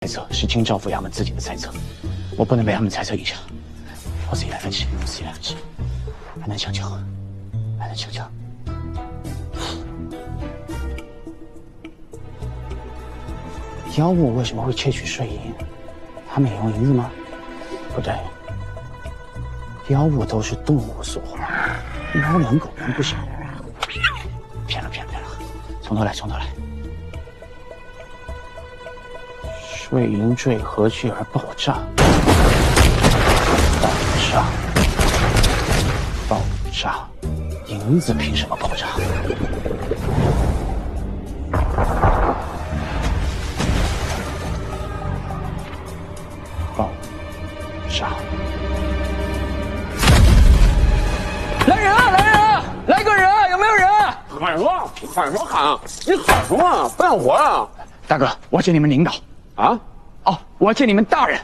猜测是京兆府衙门自己的猜测，我不能被他们猜测影响。我自己来分析，还能想想。妖物为什么会窃取税银？他们也用银子吗？不对，妖物都是动物所化，猫粮狗粮不行。骗了，从头来。税银坠河去而爆炸，爆炸，银子凭什么爆炸？爆炸！来人啊！来个人啊！有没有人？喊什么？喊什么喊？你喊什么？不想活啊！大哥，我见你们领导。啊？哦，我见你们大人。